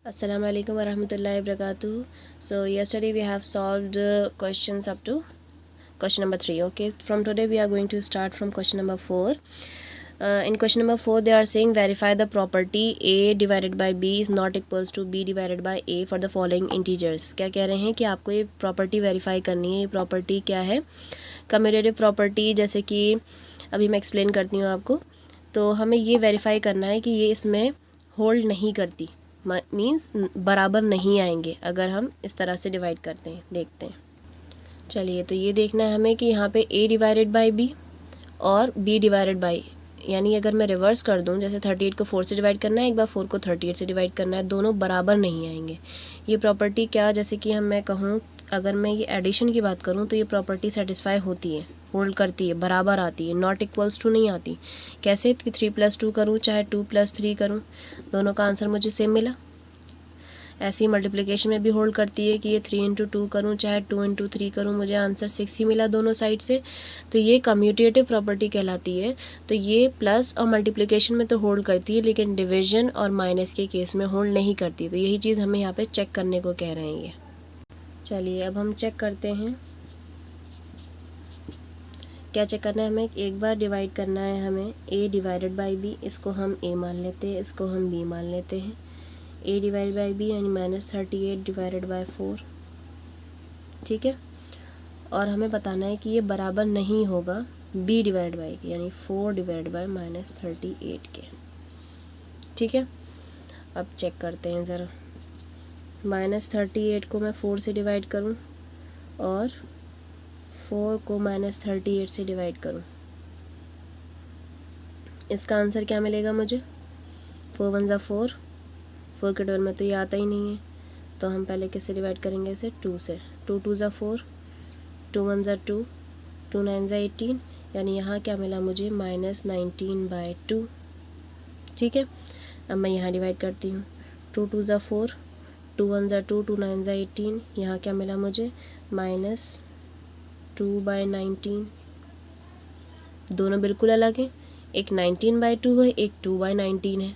Assalamu alaikum warahmatullahi wabarakatuh. So yesterday we have solved questions up to question number 3. Okay, from today we are going to start from question number 4. In question number 4 they are saying verify the property a divided by b is not equals to b divided by a for the following integers. क्या कह रहे हैं कि आपको ये property verify करनी है. ये प्रॉपर्टी क्या है? Commutative property. जैसे कि अभी मैं एक्सप्लेन करती हूँ आपको. तो हमें ये वेरीफाई करना है कि ये इसमें होल्ड नहीं करती, मीन्स बराबर नहीं आएंगे अगर हम इस तरह से डिवाइड करते हैं. देखते हैं. चलिए, तो ये देखना है हमें कि यहाँ पे a डिवाइडेड बाई b और b डिवाइडेड बाई, यानी अगर मैं रिवर्स कर दूँ, जैसे 38 को 4 से डिवाइड करना है, एक बार 4 को 38 से डिवाइड करना है, दोनों बराबर नहीं आएंगे. ये प्रॉपर्टी क्या, जैसे कि मैं कहूँ, अगर मैं ये एडिशन की बात करूँ तो ये प्रॉपर्टी सेटिस्फाई होती है, होल्ड करती है, बराबर आती है, नॉट इक्वल्स टू नहीं आती. कैसे कि 3+2 करूँ चाहे 2+3 करूँ, दोनों का आंसर मुझे सेम मिला. ऐसी मल्टीप्लिकेशन में भी होल्ड करती है कि ये 3 इंटू 2 करूँ चाहे 2 इंटू 3 करूँ, मुझे आंसर 6 ही मिला दोनों साइड से. तो ये कम्यूटेटिव प्रॉपर्टी कहलाती है. तो ये प्लस और मल्टीप्लिकेशन में तो होल्ड करती है, लेकिन डिवीजन और माइनस के केस में होल्ड नहीं करती. तो यही चीज़ हमें यहाँ पे चेक करने को कह रहे हैं ये. चलिए, अब हम चेक करते हैं. क्या चेक करना है हमें? एक बार डिवाइड करना है हमें a डिवाइडेड बाई b. इसको हम a मान लेते हैं, इसको हम b मान लेते हैं. a डिवाइड बाई b यानी -38 डिवाइडेड बाई 4. ठीक है. और हमें बताना है कि ये बराबर नहीं होगा b डिवाइड बाई के, यानी 4 डिवाइड बाई -38 के. ठीक है. अब चेक करते हैं ज़रा. -38 को मैं 4 से डिवाइड करूं और 4 को -38 से डिवाइड करूं, इसका आंसर क्या मिलेगा मुझे? 4 1 ज़ा 4, 4 के 12 में तो ये आता ही नहीं है, तो हम पहले किससे डिवाइड करेंगे? इसे 2 से. 2 2 ज़ा 4, 2 1 ज़ा 2, 2 9 ज़ा 18, यानी यहाँ क्या मिला मुझे? -19/2. ठीक है. अब मैं यहाँ डिवाइड करती हूँ. 2 2 ज़ा 4, 2 1 ज़ा 2, 2 9 ज़ा 18, यहाँ क्या मिला मुझे? -2/19. दोनों बिल्कुल अलग हैं. एक 19/2 है, एक 2/19 है.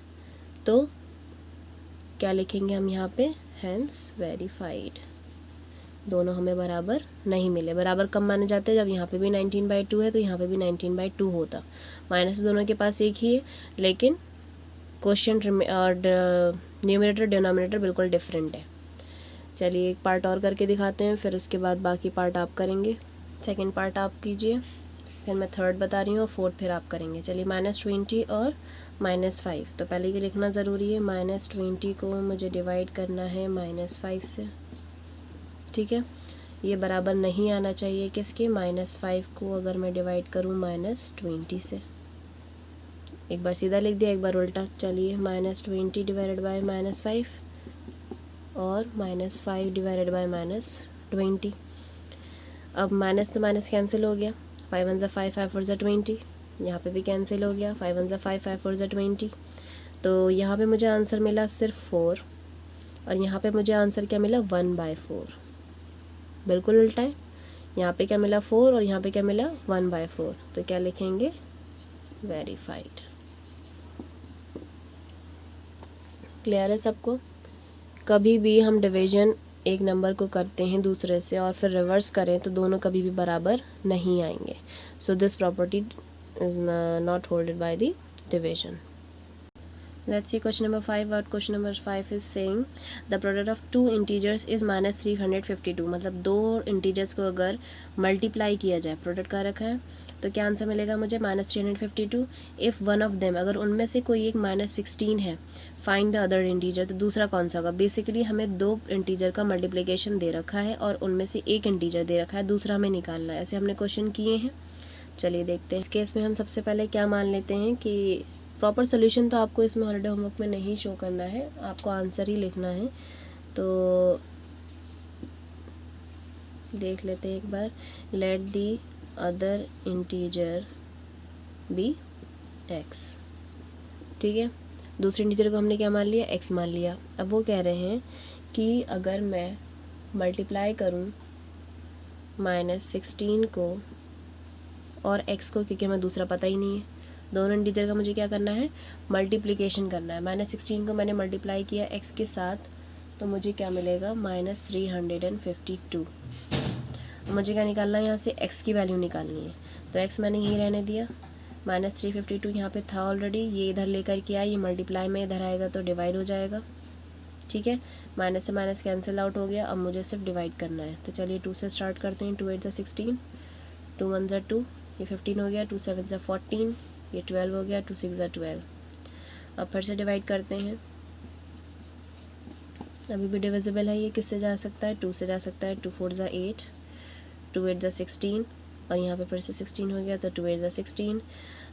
तो क्या लिखेंगे हम यहाँ पे? Hence verified. दोनों हमें बराबर नहीं मिले. बराबर कब माने जाते हैं? जब यहाँ पे भी 19/2 है तो यहाँ पे भी 19/2 होता. माइनस दोनों के पास एक ही है, लेकिन क्वेश्चन और न्यूमरेटर डिनोमिनेटर बिल्कुल डिफरेंट है. चलिए, एक पार्ट और करके दिखाते हैं, फिर उसके बाद बाकी पार्ट आप करेंगे. सेकंड पार्ट आप कीजिए, फिर मैं थर्ड बता रही हूँ और फोर्थ फिर आप करेंगे. चलिए, -20 और -5. तो पहले ये लिखना ज़रूरी है. -20 को मुझे डिवाइड करना है -5 से. ठीक है. ये बराबर नहीं आना चाहिए किसके? -5 को अगर मैं डिवाइड करूँ -20 से. एक बार सीधा लिख दिया, एक बार उल्टा. चलिए, -20 डिवाइडेड बाय -5 और -5 डिवाइडेड बाय -20. अब माइनस तो माइनस कैंसिल हो गया. 5 1 ज़ा 5, 5 4 ज़ा 20. यहाँ पे भी कैंसिल हो गया. 5 1 ज़ा 5, 5 4 ज़ा 20. तो यहाँ पे मुझे आंसर मिला सिर्फ 4, और यहाँ पे मुझे आंसर क्या मिला? 1/4. बिल्कुल उल्टा है. यहाँ पे क्या मिला? 4, और यहाँ पे क्या मिला? 1/4. तो क्या लिखेंगे? वेरीफाइड. क्लियर है सबको? कभी भी हम डिवीजन एक नंबर को करते हैं दूसरे से और फिर रिवर्स करें तो दोनों कभी भी बराबर नहीं आएंगे. So this property is not holded by the division. Let's see question number 5. What question number 5 is saying the product of two integers is -352. मतलब दो इंटीजर्स को अगर मल्टीप्लाई किया जाए, प्रोडक्ट का रखा है, तो क्या आंसर मिलेगा मुझे? -352. इफ़ वन ऑफ देम, अगर उनमें से कोई एक -16 है, फाइंड द अदर इंटीजर. तो दूसरा कौन सा होगा? बेसिकली हमें दो इंटीजर का मल्टीप्लिकेशन दे रखा है और उनमें से एक इंटीजर दे रखा है, दूसरा हमें निकालना है. ऐसे हमने क्वेश्चन किए हैं. चलिए देखते हैं. इस केस में हम सबसे पहले क्या मान लेते हैं कि प्रॉपर सोल्यूशन तो आपको इसमें हॉलीडे होमवर्क में नहीं शो करना है, आपको आंसर ही लिखना है. तो देख लेते हैं एक बार. Let the other integer be x. ठीक है. दूसरे इंटीजर को हमने क्या मान लिया? x मान लिया. अब वो कह रहे हैं कि अगर मैं मल्टीप्लाई करूं -16 को और x को, क्योंकि हमें दूसरा पता ही नहीं है, दोनों इंटीजर का मुझे क्या करना है? मल्टीप्लिकेशन करना है। -16 को मैंने मल्टीप्लाई किया x के साथ, तो मुझे क्या मिलेगा, -352। मुझे क्या निकालना है, यहाँ से x की वैल्यू निकालनी है, तो x मैंने यहीं रहने दिया। -352 यहाँ पे था ऑलरेडी, ये इधर लेकर के आया, ये मल्टीप्लाई में इधर आएगा तो डिवाइड हो जाएगा। ठीक है, माइनस से माइनस कैंसिल आउट हो गया। अब मुझे सिर्फ डिवाइड करना है, तो चलिए 2 से स्टार्ट करते हैं। 2 8 ज़ा 16, 2 1 ज़ा 2, ये 15 हो गया। 2 7 ज़ा 14, ये 12 हो गया। 2 6 ज़ा 12। अब फिर से डिवाइड करते हैं, अभी भी डिविजिबल है। ये किससे जा सकता है, 2 से जा सकता है। 2 4 ज़ा 8, 2 8 ज़ा 16, और यहाँ पे फिर से 16 हो गया, तो 2 8 ज़ा 16।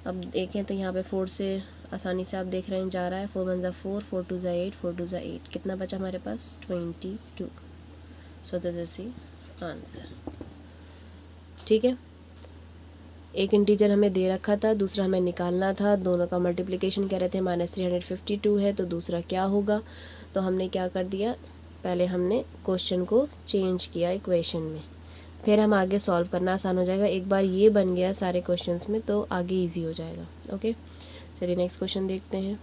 अब देखें तो यहाँ पे 4 से आसानी से आप देख रहे हैं जा रहा है। 4 1 ज़ा 4, 4 2 ज़ा 8, 4 2 ज़ा 8, कितना बचा हमारे पास, 22। So this is the answer. ठीक है, एक इंटीजर हमें दे रखा था, दूसरा हमें निकालना था, दोनों का मल्टीप्लिकेशन कह रहे थे। -352 है, तो दूसरा क्या होगा, तो हमने क्या कर दिया, पहले हमने क्वेश्चन को चेंज किया इक्वेशन में, फिर हम आगे सॉल्व करना आसान हो जाएगा। एक बार ये बन गया सारे क्वेश्चंस में तो आगे इजी हो जाएगा। ओके, चलिए नेक्स्ट क्वेश्चन देखते हैं।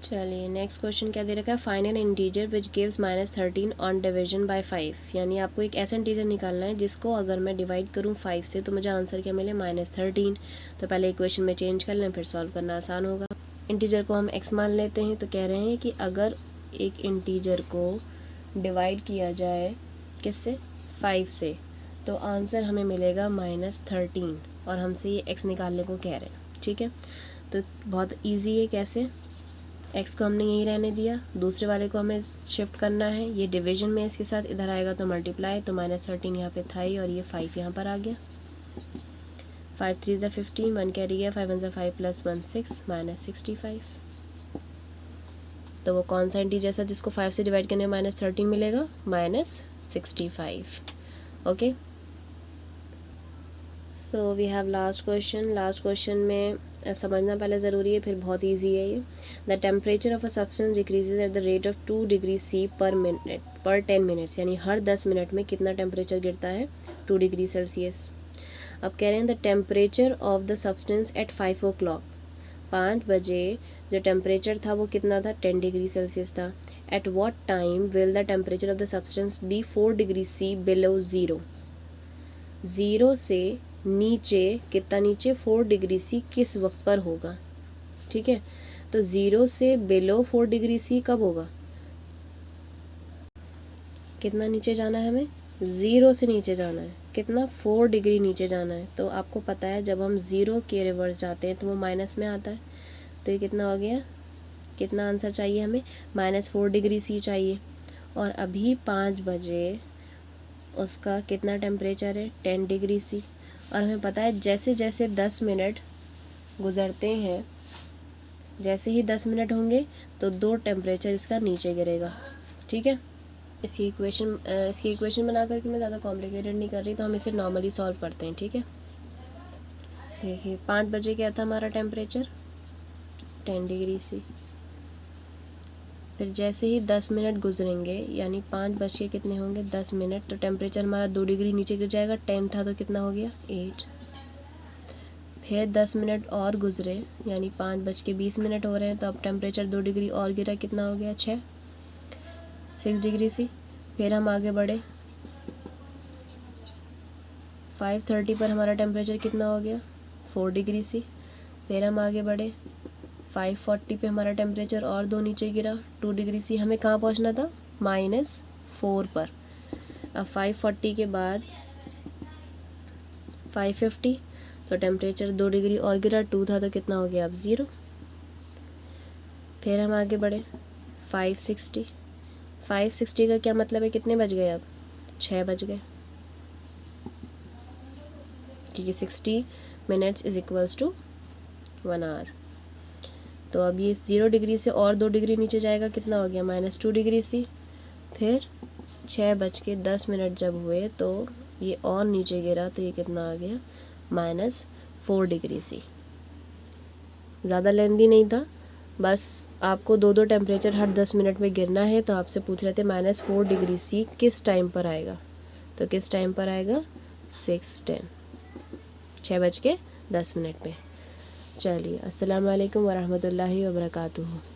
चलिए नेक्स्ट क्वेश्चन क्या दे रखा है, find N integer which gives -13 on division bye 5। यानी आपको एक ऐसा इंटीजर निकालना है जिसको अगर मैं डिवाइड करूँ 5 से तो मुझे आंसर क्या मिले, -13। तो पहले इक्वेशन में चेंज कर लें, फिर सॉल्व करना आसान होगा। इंटीजर को हम x मान लेते हैं, तो कह रहे हैं कि अगर एक इंटीजर को डिवाइड किया जाए किससे, 5 से, तो आंसर हमें मिलेगा -13, और हमसे ये x निकालने को कह रहे हैं। ठीक है, तो बहुत इजी है। कैसे, x को हमने यहीं रहने दिया, दूसरे वाले को हमें शिफ्ट करना है, ये डिवीजन में इसके साथ इधर आएगा तो मल्टीप्लाई, तो -13 यहाँ पे था ही, और ये 5 यहाँ पर आ गया। 5 3 ज़ा 15, 1 कैरी गया, 5 1 ज़ा 5 + 1 6, -65। तो वो कौन सा इंटीजर था जिसको 5 से डिवाइड करने में -13 मिलेगा, -65। Okay, so we have last question. Last question में समझना पहले ज़रूरी है, फिर बहुत ईजी है ये। The temperature of a substance decreases at the rate of 2 degree C पर 10 मिनट्स, यानी हर 10 मिनट में कितना टेम्परेचर गिरता है, 2 डिग्री सेल्सियस। अब कह रहे हैं the temperature of the substance eight 5 o'clock, 5 बजे जो टेम्परेचर था वो कितना था, 10 डिग्री सेल्सियस था। At what time will the temperature of the substance be 4 degree C below 0। 0 से नीचे, कितना नीचे, 4 डिग्री C किस वक्त पर होगा। ठीक है, तो 0 से बिलो 4 डिग्री C कब होगा, कितना नीचे जाना है हमें, 0 से नीचे जाना है, कितना, 4 डिग्री नीचे जाना है। तो आपको पता है जब हम 0 के रिवर्स जाते हैं तो वो माइनस में आता है, तो ये कितना हो गया, कितना आंसर चाहिए हमें, -4 डिग्री C चाहिए। और अभी 5 बजे उसका कितना टेम्परेचर है, 10 डिग्री C। और हमें पता है जैसे जैसे 10 मिनट गुजरते हैं, जैसे ही 10 मिनट होंगे तो 2 टेम्परेचर इसका नीचे गिरेगा। ठीक है, इसकी इक्वेशन बना करके मैं ज़्यादा कॉम्प्लिकेटेड नहीं कर रही, तो हम इसे नॉर्मली सॉल्व करते हैं। ठीक है, देखिए 5 बजे क्या था हमारा टेम्परेचर, 10 डिग्री C। फिर जैसे ही 10 मिनट गुजरेंगे, यानी 5 बज के कितने होंगे, 10 मिनट, तो टेम्परेचर हमारा 2 डिग्री नीचे गिर जाएगा। 10 था तो कितना हो गया, 8। फिर 10 मिनट और गुजरे, यानी 5:20 हो रहे हैं, तो अब टेम्परेचर 2 डिग्री और गिरा, कितना हो गया, 6 डिग्री C। फिर हम आगे बढ़े, 5:30 पर हमारा टेम्परेचर कितना हो गया, 4 डिग्री C। फिर हम आगे बढ़े, 5:40 पे हमारा टेम्परेचर और 2 नीचे गिरा, 2 डिग्री C। हमें कहाँ पहुँचना था, -4 पर। अब 5:40 के बाद 5:50, तो टेम्परेचर 2 डिग्री और गिरा, 2 था तो कितना हो गया, अब 0। फिर हम आगे बढ़े, 5:60 का क्या मतलब है, कितने बज गए, अब 6 बज गए, क्योंकि 60 minutes is equals to 1 hour. तो अब ये 0 डिग्री से और 2 डिग्री नीचे जाएगा, कितना हो गया, -2 डिग्री C। फिर 6:10 जब हुए तो ये और नीचे गिरा, तो ये कितना आ गया, -4 डिग्री C। ज़्यादा लेंदी नहीं था, बस आपको 2 टेम्परेचर हर 10 मिनट में गिरना है। तो आपसे पूछ रहे थे -4 डिग्री C किस टाइम पर आएगा, तो किस टाइम पर आएगा, 6:10 पे। चलिए, अस्सलाम वालेकुम वरहमतुल्लाहि वबरकातुहू।